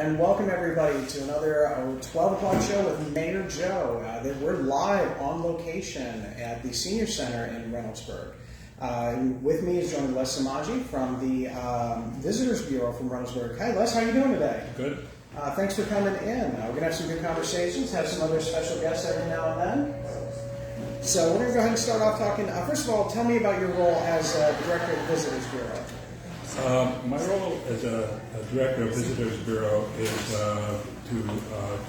and welcome everybody to another 12 o'clock show with Mayor Joe. We're live on location at the Senior Center in Reynoldsburg. With me is joining Les Somogyi from the Visitors Bureau from Reynoldsburg. Hi Les, how are you doing today? Good. Thanks for coming in. We're going to have some good conversations, have some other special guests every now and then. So we're going to go ahead and start off talking. First of all, tell me about your role as Director of the Visitors Bureau. My role as a Director of Visitors Bureau is to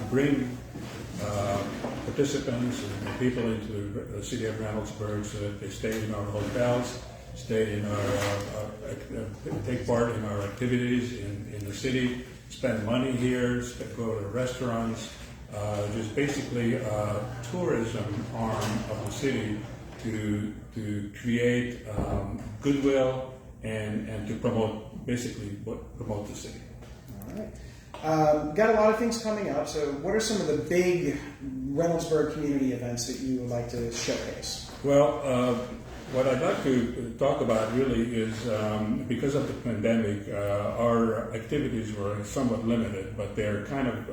bring participants and people into the city of Reynoldsburg so that they stay in our hotels, stay in our, take part in our activities in the city, spend money here, go to restaurants, just basically a tourism arm of the city to create goodwill and to promote the city. All right. Got a lot of things coming up. So what are some of the big Reynoldsburg community events that you would like to showcase? Well, what I'd like to talk about really is because of the pandemic, our activities were somewhat limited, but they're kind of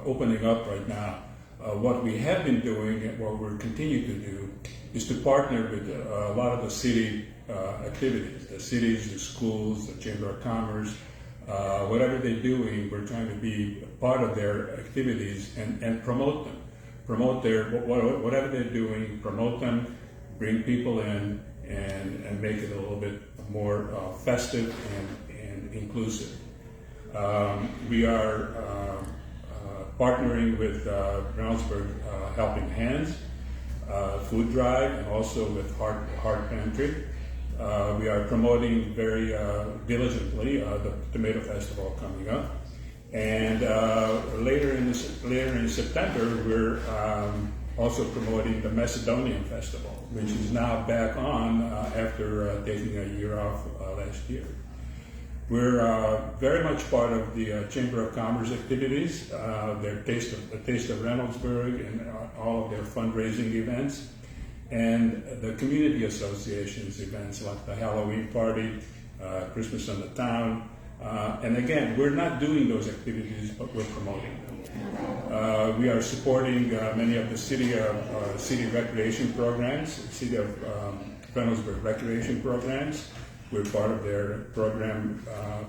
opening up right now. What we have been doing and what we're continuing to do is to partner with a lot of the city activities, the cities, the schools, the Chamber of Commerce, whatever they're doing, we're trying to be part of their activities and promote them. Promote their, whatever they're doing, promote them, bring people in, and make it a little bit more festive and inclusive. We are partnering with Reynoldsburg Helping Hands, food drive, and also with Heart Pantry. We are promoting very diligently the Tomato Festival coming up, and later in September we're also promoting the Macedonian Festival, which is now back on after taking a year off last year. We're very much part of the Chamber of Commerce activities, their Taste of Reynoldsburg, and all of their fundraising events, and the community associations events like the Halloween party, Christmas in the Town. And again, we're not doing those activities, but we're promoting them. We are supporting many of the city recreation programs, City of Reynoldsburg recreation programs. We're part of their program,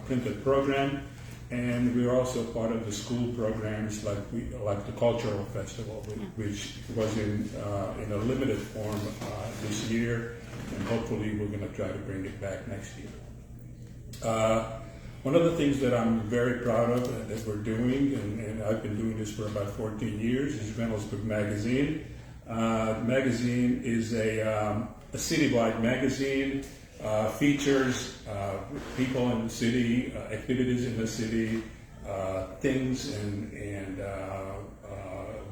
printed program, and we're also part of the school programs like the Cultural Festival, which was in a limited form this year, and hopefully we're going to try to bring it back next year. One of the things that I'm very proud of that we're doing, and I've been doing this for about 14 years, is Reynoldsburg Magazine. The magazine is a citywide magazine. Features people in the city, activities in the city, things and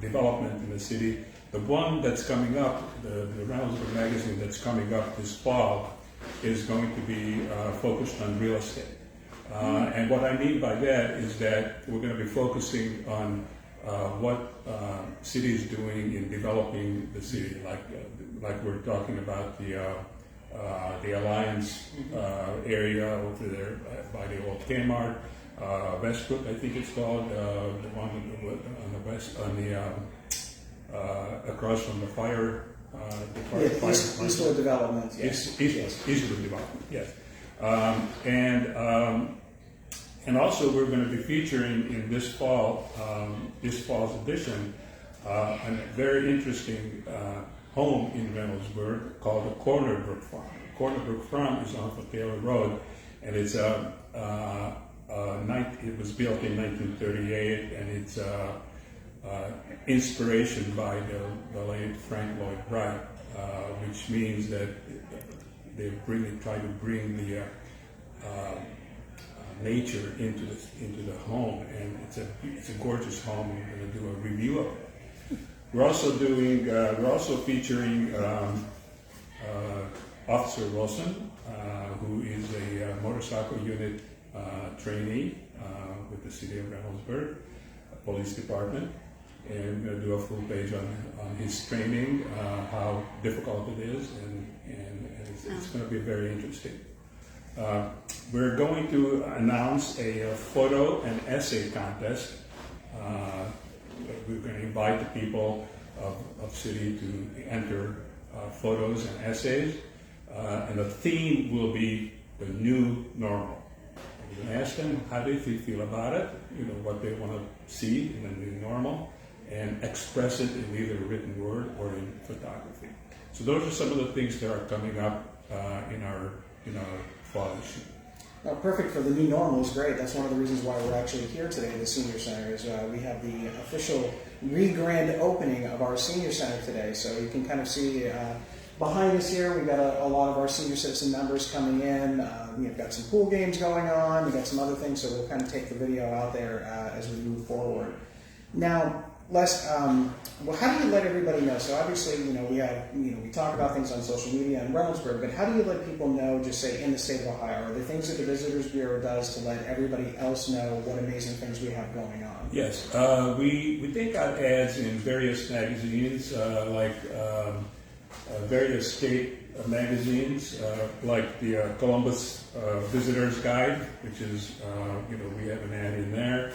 development in the city. The one that's coming up, the Reynoldsburg magazine that's coming up this fall, is going to be focused on real estate. And what I mean by that is that we're going to be focusing on what city is doing in developing the city, like we're talking about the Alliance area over there by the old Kmart, Westbrook, I think it's called, the one on the west, on the across from the fire. Eastwood Development. Yes. Eastwood Development. Yes. And also we're going to be featuring in this fall's edition a very interesting home in Reynoldsburg called the Cornerbrook Farm. Cornerbrook Farm is on Taylor Road, and it's it was built in 1938, and it's inspiration by the late Frank Lloyd Wright, which means that they try to bring the nature into the home, and it's a gorgeous home. We're going to do a review of it. We're also featuring Officer Wilson, who is a motorcycle unit trainee with the City of Reynoldsburg Police Department, and we're going to do a full page on his training, how difficult it is, and it's going to be very interesting. We're going to announce a photo and essay contest. We're going to invite the people of city to enter photos and essays, and the theme will be the new normal. You can ask them how they feel about it, what they want to see in the new normal, and express it in either written word or in photography. So those are some of the things that are coming up in our fall issue. Well, perfect for the new normal is great. That's one of the reasons why we're actually here today at the Senior Center is we have the official re-grand opening of our Senior Center today. So you can kind of see behind us here, we've got a lot of our senior citizen members coming in. We've got some pool games going on. We've got some other things, so we'll kind of take the video out there as we move forward. Now, Les, well, how do you let everybody know? So obviously, we talk about things on social media in Reynoldsburg, but how do you let people know, just say in the state of Ohio? Are there things that the Visitors Bureau does to let everybody else know what amazing things we have going on? Yes, we take out ads in various magazines, like various state magazines, like the Columbus Visitors Guide, which is, we have an ad in there.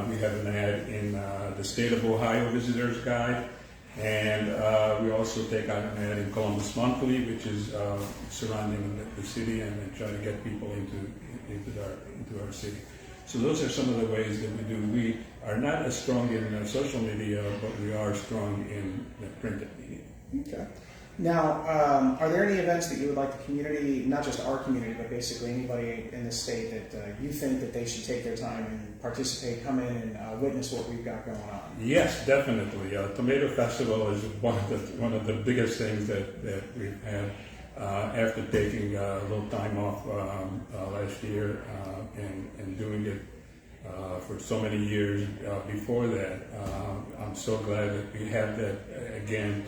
We have an ad in the State of Ohio Visitors Guide, and we also take out an ad in Columbus Monthly, which is surrounding the city and try to get people into our city. So those are some of the ways that we do. We are not as strong in social media, but we are strong in the printed media. Okay. Now, are there any events that you would like the community, not just our community, but basically anybody in the state that you think that they should take their time and participate, come in and witness what we've got going on? Yes, definitely. Tomato Festival is one of the biggest things that we've had after taking a little time off last year and doing it for so many years before that. I'm so glad that we have that again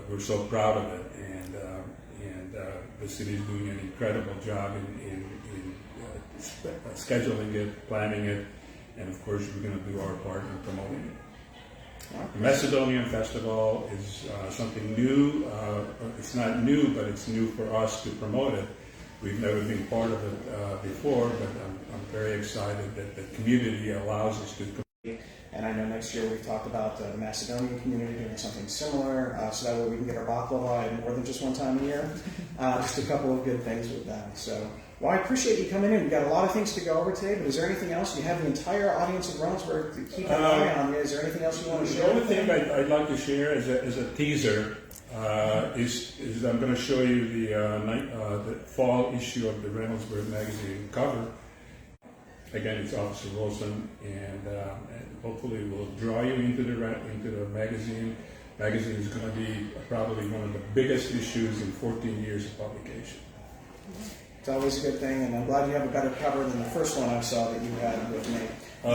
we're so proud of it, and the city is doing an incredible job in scheduling it, planning it, and of course we're going to do our part in promoting it. The Macedonian Festival is something new. It's not new, but it's new for us to promote it. We've never been part of it before, but I'm very excited that the community allows us to. And I know next year we've talked about the Macedonian community doing something similar, so that way we can get our baklava more than just one time a year. Just a couple of good things with that. So, well, I appreciate you coming in. We've got a lot of things to go over today, but is there anything else? You have the entire audience of Reynoldsburg to keep an eye on you. Is there anything else you want to share? The only thing I'd like to share as a teaser is I'm going to show you the fall issue of the Reynoldsburg magazine cover. Again, it's Officer Wilson, and hopefully we'll draw you into the magazine. Magazine is going to be probably one of the biggest issues in 14 years of publication. It's always a good thing, and I'm glad you have a better cover than the first one I saw that you had with me.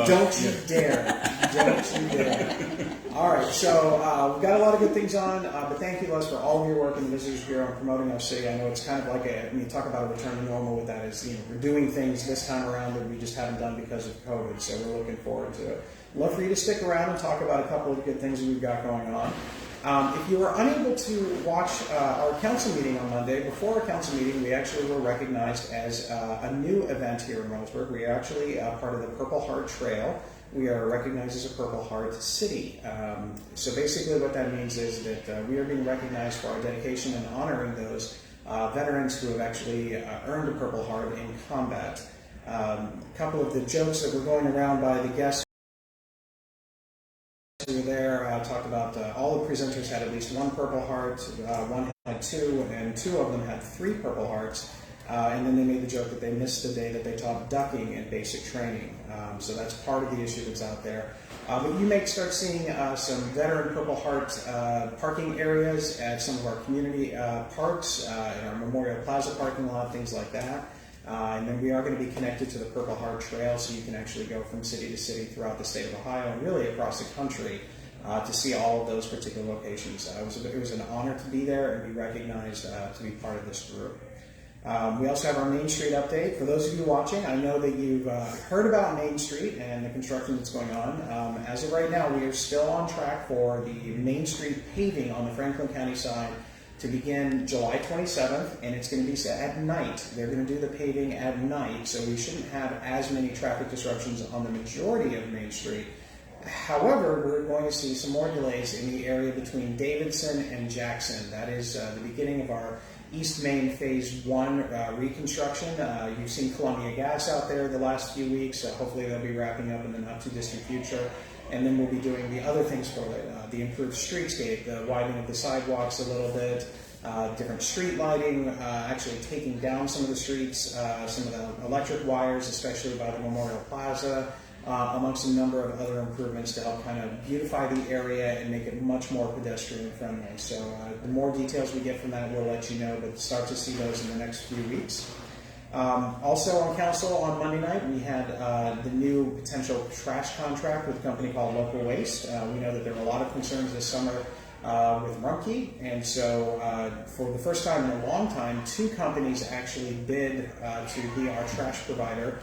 Don't you dare. Don't you dare. All right, so we've got a lot of good things on, but thank you, Les, for all of your work in the Visitors Bureau and promoting our city. I know it's kind of like when you talk about a return to normal with that, is we're doing things this time around that we just haven't done because of COVID, so we're looking forward to it. Love for you to stick around and talk about a couple of good things that we've got going on. If you were unable to watch our council meeting on Monday, before our council meeting, we actually were recognized as a new event here in Reynoldsburg. We are actually part of the Purple Heart Trail. We are recognized as a Purple Heart City. So basically what that means is that we are being recognized for our dedication and honoring those veterans who have actually earned a Purple Heart in combat. A couple of the jokes that were going around by the guests who were there talked about all the presenters had at least one Purple Heart, one had two, and two of them had 3 Purple Hearts. And then they made the joke that they missed the day that they taught ducking in basic training. So that's part of the issue that's out there. But you may start seeing some veteran Purple Heart parking areas at some of our community parks, in our Memorial Plaza parking lot, things like that. And then we are going to be connected to the Purple Heart Trail, so you can actually go from city to city throughout the state of Ohio and really across the country to see all of those particular locations. It was an honor to be there and be recognized to be part of this group. We also have our Main Street update. For those of you watching, I know that you've heard about Main Street and the construction that's going on. As of right now, we are still on track for the Main Street paving on the Franklin County side to begin July 27th, and it's going to be at night. They're going to do the paving at night, so we shouldn't have as many traffic disruptions on the majority of Main Street. However, we're going to see some more delays in the area between Davidson and Jackson. That is the beginning of our East Main Phase 1 reconstruction. You've seen Columbia Gas out there the last few weeks. Hopefully they'll be wrapping up in the not too distant future. And then we'll be doing the other things for it, the improved streetscape, the widening of the sidewalks a little bit, different street lighting, actually taking down some of the streets, some of the electric wires, especially by the Memorial Plaza, amongst a number of other improvements to help kind of beautify the area and make it much more pedestrian friendly. So the more details we get from that, we'll let you know, but start to see those in the next few weeks. Also on council on Monday night, we had the new potential trash contract with a company called Local Waste. We know that there were a lot of concerns this summer with Rumpke, and so for the first time in a long time, 2 companies actually bid to be our trash provider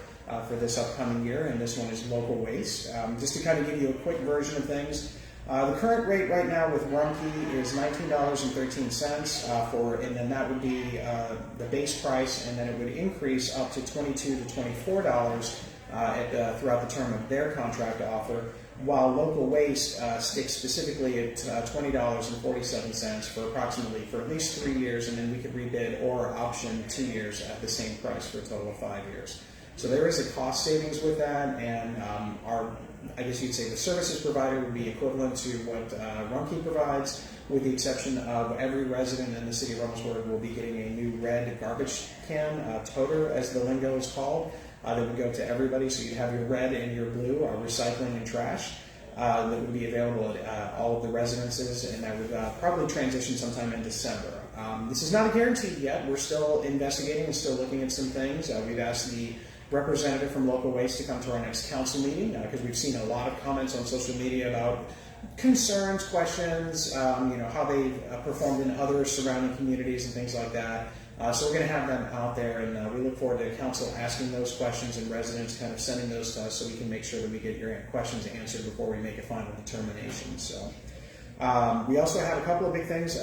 for this upcoming year, and this one is Local Waste. Just to kind of give you a quick version of things, the current rate right now with Rumpke is $19.13 and then that would be the base price, and then it would increase up to $22 to $24 throughout the term of their contract offer, while Local Waste sticks specifically at $20.47 for at least 3 years, and then we could rebid or option 2 years at the same price for a total of 5 years. So there is a cost savings with that, and I guess you'd say the services provider would be equivalent to what Rumpke provides, with the exception of every resident in the city of Reynoldsburg will be getting a new red garbage can, toter as the lingo is called, that would go to everybody. So you'd have your red and your blue, recycling and trash, that would be available at all of the residences, and that would probably transition sometime in December. This is not a guarantee yet. We're still investigating and still looking at some things. We've asked the representative from Local Waste to come to our next council meeting, because we've seen a lot of comments on social media about concerns, questions, how they've performed in other surrounding communities and things like that. So we're going to have them out there, and we look forward to council asking those questions and residents kind of sending those to us so we can make sure that we get your questions answered before we make a final determination. So we also have a couple of big things.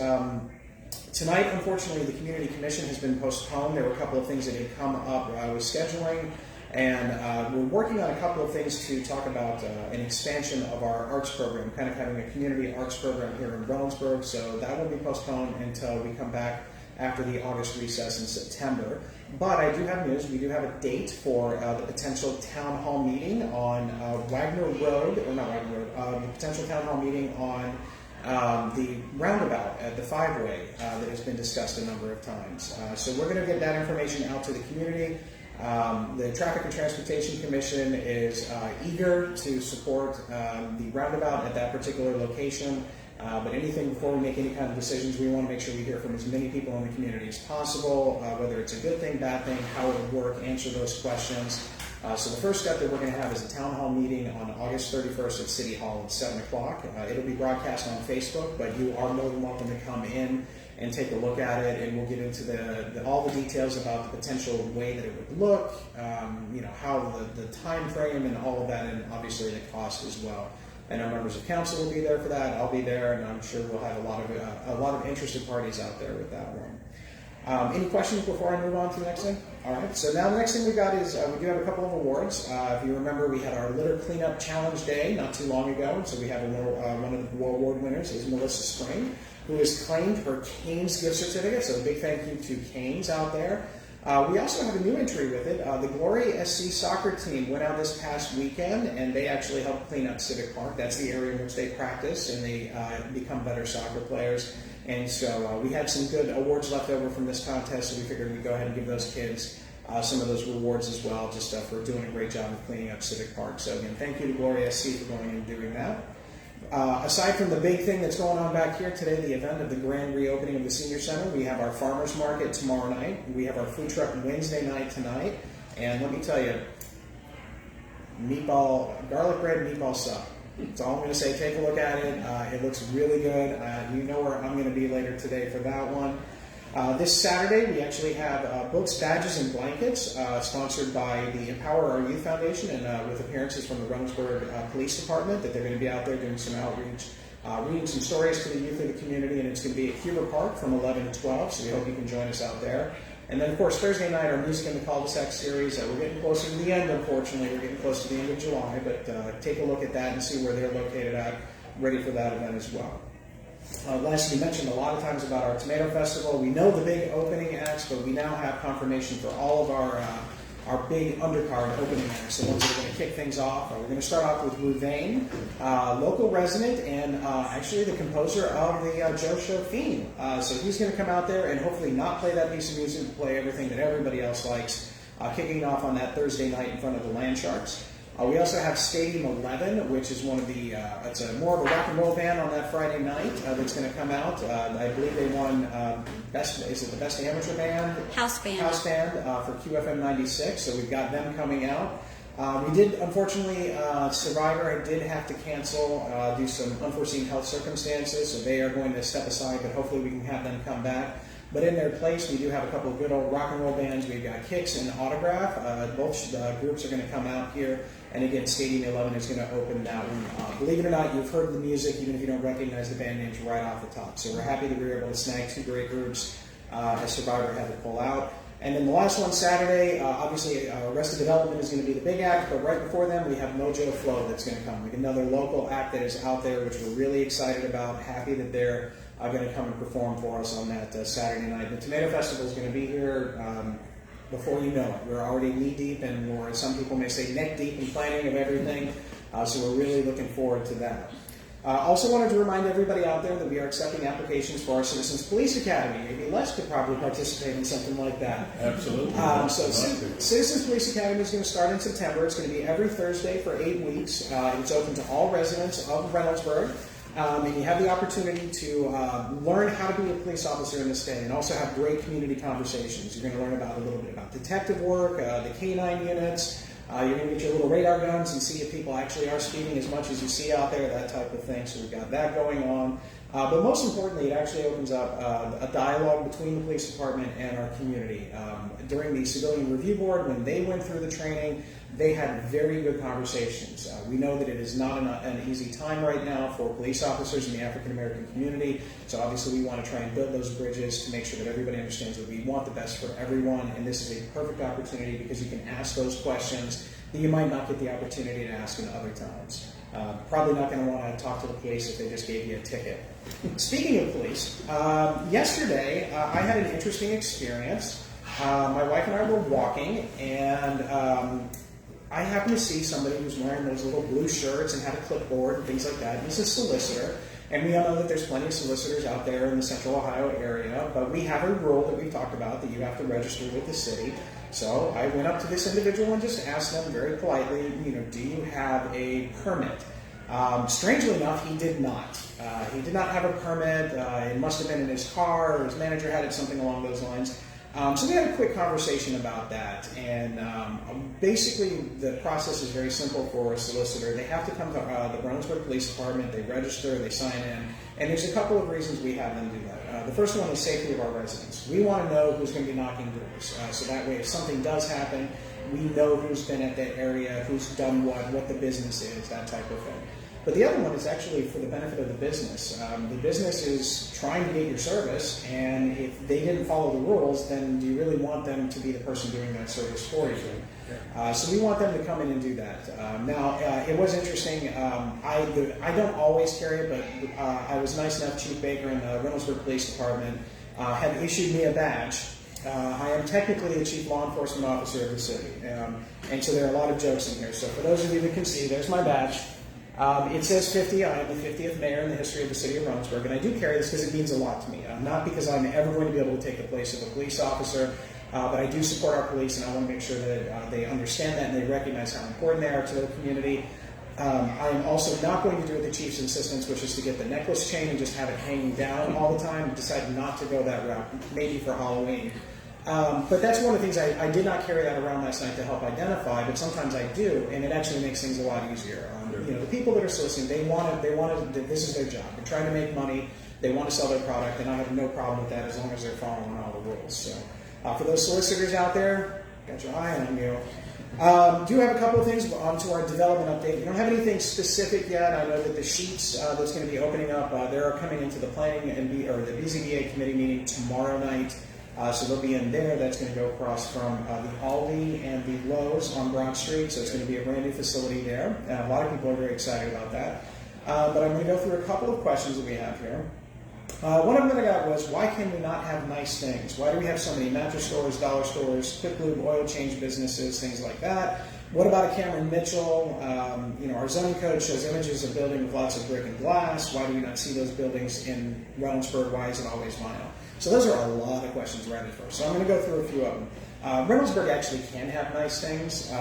Tonight, unfortunately, the Community Commission has been postponed. There were a couple of things that had come up with scheduling, and we're working on a couple of things to talk about an expansion of our arts program, kind of having a community arts program here in Reynoldsburg, so that will be postponed until we come back after the August recess in September. But I do have news. We do have a date for the potential town hall meeting on Wagner Road, or not Wagner Road, the potential town hall meeting on the roundabout at the 5-way that has been discussed a number of times. So we're going to get that information out to the community. The Traffic and Transportation Commission is eager to support the roundabout at that particular location. But anything before we make any kind of decisions, we want to make sure we hear from as many people in the community as possible, whether it's a good thing, bad thing, how it would work, answer those questions. So the first step that we're going to have is a town hall meeting on August 31st at City Hall at 7 o'clock. It'll be broadcast on Facebook, but you are more than welcome to come in and take a look at it, and we'll get into all the details about the potential way that it would look, how the time frame and all of that, and obviously the cost as well. And our members of council will be there for that. I'll be there, and I'm sure we'll have a lot of interested parties out there with that one. Any questions before I move on to the next thing? All right, so now the next thing we got is we do have a couple of awards. If you remember, we had our Litter Cleanup Challenge Day not too long ago, so we have one of the award winners is Melissa Spring, who has claimed her Canes gift certificate, so a big thank you to Canes out there. We also have a new entry with it. The Glory SC soccer team went out this past weekend, and they actually helped clean up Civic Park. That's the area in which they practice, and they become better soccer players. And so we had some good awards left over from this contest, so we figured we'd go ahead and give those kids some of those rewards as well, just for doing a great job of cleaning up Civic Park. So again, thank you to Glory SC for going and doing that. Aside from the big thing that's going on back here today, the event of the grand reopening of the Senior Center, we have our farmers market tomorrow night. We have our food truck Wednesday night tonight. And let me tell you, garlic bread meatball sub. That's all I'm going to say. Take a look at it. It looks really good. You know where I'm going to be later today for that one. This Saturday, we actually have books, badges, and blankets sponsored by the Empower Our Youth Foundation, and with appearances from the Reynoldsburg Police Department, that they're going to be out there doing some outreach reading some stories to the youth of the community, and it's going to be at Huber Park from 11 to 12, so we hope you can join us out there. And then, of course, Thursday night, our Music in the Cul-de-Sac series. We're getting closer to the end, unfortunately. We're getting close to the end of July, but take a look at that and see where they're located at, ready for that event as well. Lastly, we mentioned a lot of times about our Tomato Festival. We know the big opening acts, but we now have confirmation for all of our big undercard opening acts, the ones that are going to kick things off. We're going to start off with Ruvain, local resident and actually the composer of the Joe Show theme. So he's going to come out there and hopefully not play that piece of music, play everything that everybody else likes, kicking off on that Thursday night in front of the Land Sharks. We also have Stadium 11, which is one of the, it's more of a rock and roll band on that Friday night that's going to come out. I believe they won is it the best amateur band? House band. House band for QFM 96, so we've got them coming out. We did, unfortunately, Survivor did have to cancel due to some unforeseen health circumstances, so they are going to step aside, but hopefully we can have them come back. But in their place, we do have a couple of good old rock and roll bands. We've got Kicks and Autograph. Both groups are going to come out here. And again, Stadium 11 is going to open that one. Believe it or not, you've heard the music, even if you don't recognize the band names right off the top. So we're happy that we were able to snag two great groups as Survivor had to pull out. And then the last one, Saturday, obviously Arrested Development is going to be the big act. But right before them, we have Mojo Flow that's going to come. Like another local act that is out there, which we're really excited about. Happy that they're going to come and perform for us on that Saturday night. The Tomato Festival is going to be here before you know it. We're already knee-deep, and or some people may say neck-deep in planning of everything, so we're really looking forward to that. Also wanted to remind everybody out there that we are accepting applications for our Citizens Police Academy. Maybe Les could probably participate in something like that. Absolutely. Citizens Police Academy is going to start in September. It's going to be every Thursday for 8 weeks. It's open to all residents of Reynoldsburg. And you have the opportunity to learn how to be a police officer in the state and also have great community conversations. You're going to learn about a little bit about detective work, the K-9 units. You're going to get your little radar guns and see if people actually are speeding as much as you see out there, that type of thing. So we've got that going on. But most importantly, it actually opens up a dialogue between the police department and our community. During the Civilian Review Board, when they went through the training, they had very good conversations. We know that it is not an easy time right now for police officers in the African American community, so obviously we want to try and build those bridges to make sure that everybody understands that we want the best for everyone, and this is a perfect opportunity because you can ask those questions that you might not get the opportunity to ask in other times. Probably not going to want to talk to the police if they just gave you a ticket. Speaking of police, yesterday I had an interesting experience. My wife and I were walking, and I happened to see somebody who was wearing those little blue shirts and had a clipboard and things like that. He's a solicitor, and we all know that there's plenty of solicitors out there in the Central Ohio area, but we have a rule that we've talked about that you have to register with the city. So I went up to this individual and just asked them very politely, do you have a permit? Strangely enough, he did not. He did not have a permit. It must have been in his car, or his manager had it, something along those lines. So we had a quick conversation about that, and basically the process is very simple for a solicitor. They have to come to the Brownsburg Police Department, they register, they sign in, and there's a couple of reasons we have them do that. The first one is safety of our residents. We want to know who's going to be knocking doors, so that way if something does happen, we know who's been at that area, who's done what the business is, that type of thing. But the other one is actually for the benefit of the business. The business is trying to get your service, and if they didn't follow the rules, then do you really want them to be the person doing that service for you? So we want them to come in and do that. Now, it was interesting. I don't always carry it, but I was nice enough, Chief Baker in the Reynoldsburg Police Department had issued me a badge. I am technically the Chief Law Enforcement Officer of the city, and so there are a lot of jokes in here. So for those of you that can see, there's my badge. It says 50. I am the 50th mayor in the history of the city of Reynoldsburg, and I do carry this because it means a lot to me. Not because I'm ever going to be able to take the place of a police officer, but I do support our police, and I want to make sure that they understand that and they recognize how important they are to their community. I am also not going to do the chief's insistence, which is to get the necklace chain and just have it hanging down all the time. I decided not to go that route, maybe for Halloween. But that's one of the things I did not carry that around last night to help identify, but sometimes I do, and it actually makes things a lot easier. The people that are soliciting, they want to, this is their job. They're trying to make money. They want to sell their product, and I have no problem with that as long as they're following all the rules. So for those solicitors out there, got your eye on you. Do have a couple of things onto our development update. We don't have anything specific yet. I know that the sheets that's going to be opening up, they're coming into the planning or the BZBA committee meeting tomorrow night. So they'll be in there. That's going to go across from the Aldi and the Lowe's on Broad Street. So it's going to be a brand new facility there. A lot of people are very excited about that. But I'm going to go through a couple of questions that we have here. One of them that I got was, why can we not have nice things? Why do we have so many mattress stores, dollar stores, quick lube, oil change businesses, things like that? What about a Cameron Mitchell? Our zoning code shows images of building with lots of brick and glass. Why do we not see those buildings in Reynoldsburg? Why is it always vinyl? So those are a lot of questions right at first. So I'm going to go through a few of them. Reynoldsburg actually can have nice things.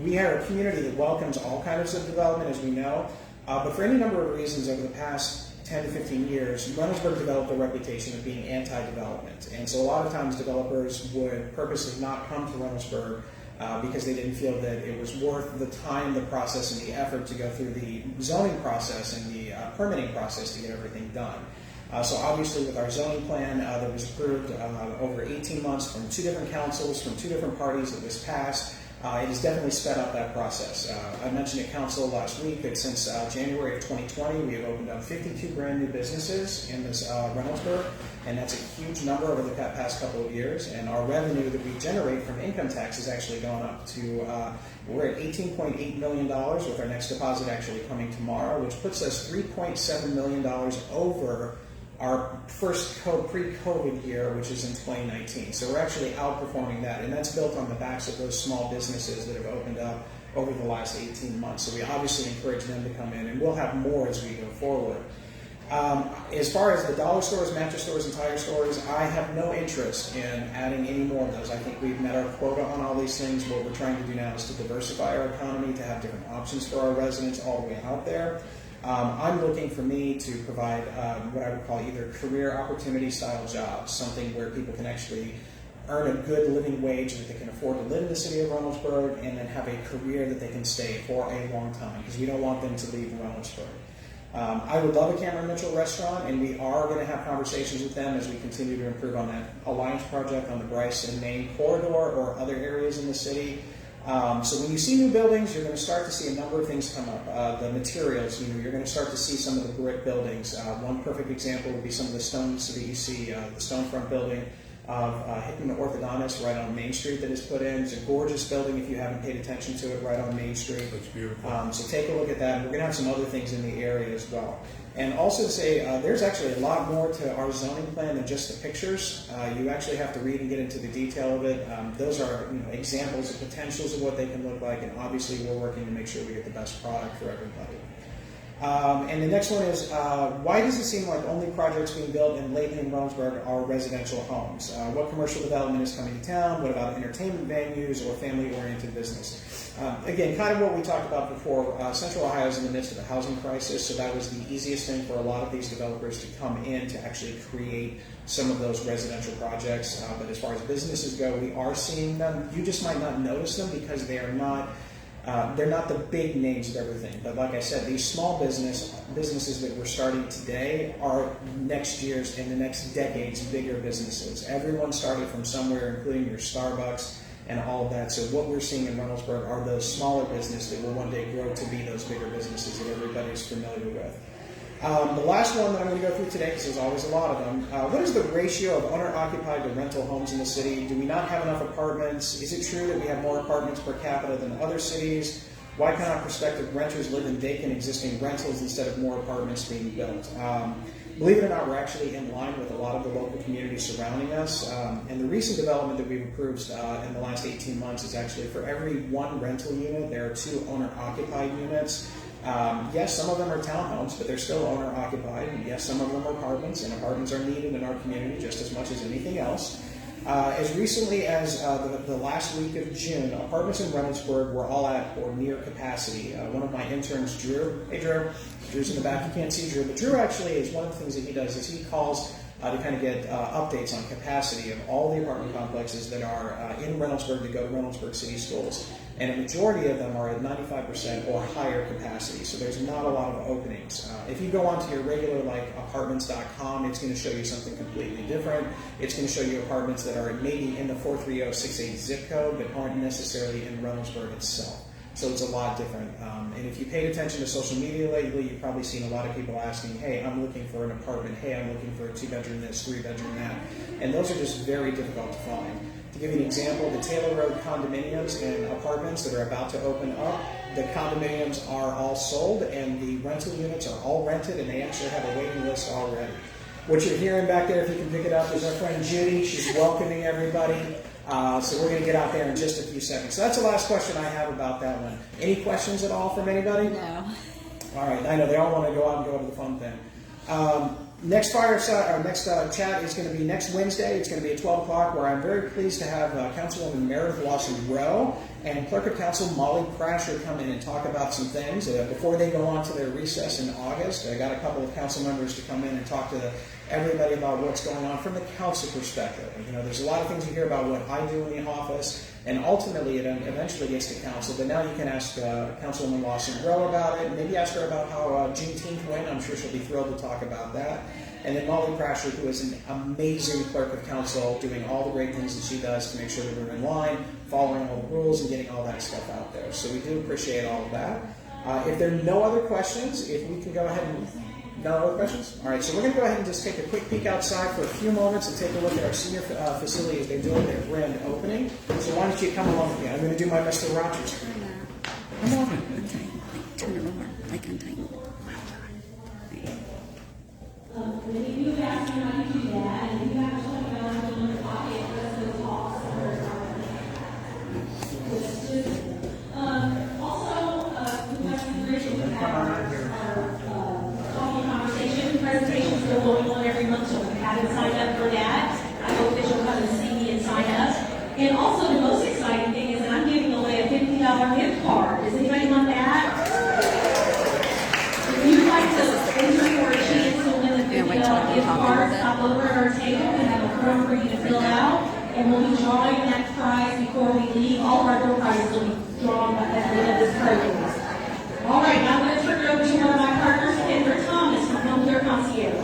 We are a community that welcomes all kinds of development, as we know. But for any number of reasons over the past 10 to 15 years, Reynoldsburg developed a reputation of being anti-development. And so a lot of times developers would purposely not come to Reynoldsburg because they didn't feel that it was worth the time, the process, and the effort to go through the zoning process and the permitting process to get everything done. So obviously with our zoning plan that was approved over 18 months from 2 different councils, from 2 different parties that was passed, it has definitely sped up that process. I mentioned at council last week that since January of 2020, we have opened up 52 brand new businesses in this Reynoldsburg, and that's a huge number over the past couple of years. And our revenue that we generate from income tax has actually gone up to, we're at $18.8 million with our next deposit actually coming tomorrow, which puts us $3.7 million over our first pre-COVID year, which is in 2019. So we're actually outperforming that, and that's built on the backs of those small businesses that have opened up over the last 18 months. So we obviously encourage them to come in, and we'll have more as we go forward. As far as the dollar stores, mattress stores, and tire stores, I have no interest in adding any more of those. I think we've met our quota on all these things. What we're trying to do now is to diversify our economy, to have different options for our residents all the way out there. I'm looking for me to provide what I would call either career opportunity style jobs, something where people can actually earn a good living wage that they can afford to live in the city of Reynoldsburg and then have a career that they can stay for a long time, because we don't want them to leave Reynoldsburg. I would love a Cameron Mitchell restaurant, and we are going to have conversations with them as we continue to improve on that Alliance project on the Bryce and Main corridor or other areas in the city. So when you see new buildings, you're going to start to see a number of things come up. The materials, you're going to start to see some of the brick buildings. One perfect example would be some of the stones that you see, the Stonefront building of Hickman Orthodontist right on Main Street that is put in. It's a gorgeous building if you haven't paid attention to it, right on Main Street. That's beautiful. So take a look at that. And we're going to have some other things in the area as well. And also to say, there's actually a lot more to our zoning plan than just the pictures. You actually have to read and get into the detail of it. Those are examples of potentials of what they can look like, and obviously we're working to make sure we get the best product for everybody. And the next one is, why does it seem like only projects being built lately in Reynoldsburg are residential homes? What commercial development is coming to town? What about entertainment venues or family-oriented business? Again, kind of what we talked about before, Central Ohio is in the midst of a housing crisis, so that was the easiest thing for a lot of these developers to come in to actually create some of those residential projects. But as far as businesses go, we are seeing them. You just might not notice them because they are not they're not the big names of everything, but like I said, these small businesses that we're starting today are next year's and the next decade's bigger businesses. Everyone started from somewhere, including your Starbucks and all of that. So what we're seeing in Reynoldsburg are those smaller businesses that will one day grow to be those bigger businesses that everybody's familiar with. The last one that I'm going to go through today, because there's always a lot of them, what is the ratio of owner-occupied to rental homes in the city? Do we not have enough apartments? Is it true that we have more apartments per capita than other cities? Why cannot prospective renters live in vacant existing rentals instead of more apartments being built? Believe it or not, we're actually in line with a lot of the local communities surrounding us. And the recent development that we've approved in the last 18 months is actually for every one rental unit, there are 2 owner-occupied units. Yes, some of them are townhomes, but they're still owner-occupied. And yes, some of them are apartments, and apartments are needed in our community just as much as anything else. As recently as the last week of June, apartments in Reynoldsburg were all at or near capacity. One of my interns, Drew, hey Drew, Drew's in the back, you can't see Drew, but Drew actually is one of the things that he does is he calls to kind of get updates on capacity of all the apartment complexes that are in Reynoldsburg that go to Reynoldsburg City Schools. and a majority of them are at 95% or higher capacity, so there's not a lot of openings. If you go onto your regular like apartments.com, it's going to show you something completely different. It's going to show you apartments that are maybe in the 43068 zip code but aren't necessarily in Reynoldsburg itself. So it's a lot different. And if you paid attention to social media lately, you've probably seen a lot of people asking, hey, I'm looking for an apartment. Hey, I'm looking for a 2-bedroom this, 3-bedroom that. And those are just very difficult to find. To give you an example, the Taylor Road condominiums and apartments that are about to open up, the condominiums are all sold and the rental units are all rented, and they actually have a waiting list already. What you're hearing back there, if you can pick it up, is our friend Judy. She's welcoming everybody. So we're going to get out there in just a few seconds. So that's the last question I have about that one. Any questions at all from anybody? No. All right, I know they all want to go out and go to the fun thing. Next fireside, or next chat is going to be next Wednesday. It's going to be at 12 o'clock, where I'm very pleased to have Councilwoman Meredith Lawson-Rowe and Clerk of Council Molly Prasher come in and talk about some things before they go on to their recess in August. I got a couple of council members to come in and talk to everybody about what's going on from the council perspective. You know, there's a lot of things you hear about what I do in the office, and ultimately it eventually gets to council. But now you can ask Councilwoman Lawson-Rowe about it. Maybe ask her about how Juneteenth went. I'm sure she'll be thrilled to talk about that. And then Molly Prasher, who is an amazing clerk of council, doing all the great things that she does to make sure that we're in line, following all the rules, and getting all that stuff out there. So we do appreciate all of that. If there are no other questions, if we can go ahead and... No other questions? All right, so we're going to go ahead and just take a quick peek outside for a few moments and take a look at our senior facility as they're doing their grand opening. So why don't you come along with me? I'm going to do my Mr. Rogers. Come on. Turn it over. I can tighten it. If you ask me how to do that, and you have $20 in your pocket, that's the cost. Also, we have some great conversation presentations that are going on every month, so if you haven't signed up for that, I hope that you'll come and see me and sign up. And also, the most exciting thing is that I'm giving away a $50 gift card. Does anybody want that? If you'd like to enter your chance to win the $50 gift card, stop over at our table and have a form for you to fill out, and we'll be drawing that prize before we leave. All of our door prizes will be drawn at the end of this program. All right, now I'm going to turn it over to one of my partners, Kendra Thomas from Home Care Concierge.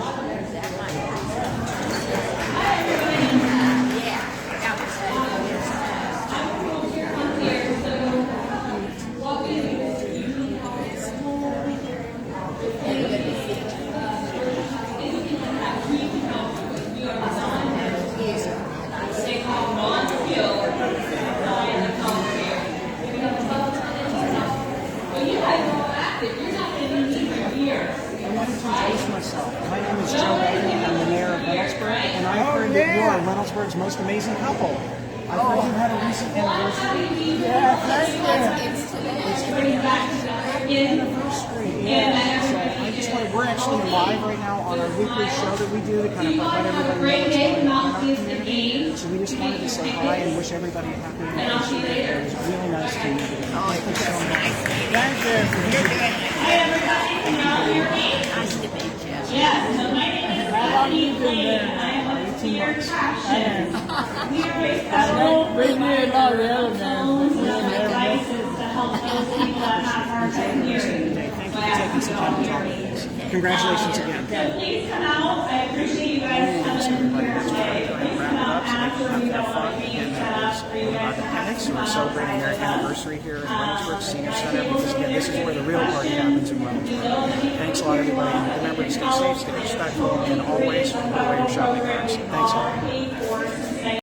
Hi, everybody. I'm from Home Care Concierge, so welcome. They call non-skilled client concierge. Well, you guys are all active. You're not going to be here for years. I wanted to introduce myself. My name is Joe Bailey. I'm the mayor of Reynoldsburg, and I heard that you are Reynoldsburg's most amazing couple. I heard you had a recent anniversary. Yeah, thank you. It's going to be an anniversary. Yeah. So I just wanted, we're actually live right now on our weekly show that we do to kind of let everybody know what's going on in our community. So we just wanted to say hi and wish everybody a happy anniversary. It was really nice to meet you. Thank you so much. Thank you. Hi, everybody. Can you all hear me? Yes. So my name is Stephanie Lane. I am a senior caption. We are based on phones and devices to help those people that have hard time hearing. Thank you for taking some time to talk to us. Congratulations again. So please come out. I appreciate you guys coming here today. Please come out after we have our meeting set up for you guys to have So we're celebrating their anniversary here at Reynoldsburg Senior Center because again, this is where the real party happens in Reynoldsburg. Thanks a lot, everybody. Remember to stay safe, stay respectful, and always put away your shopping carts. Thanks a lot.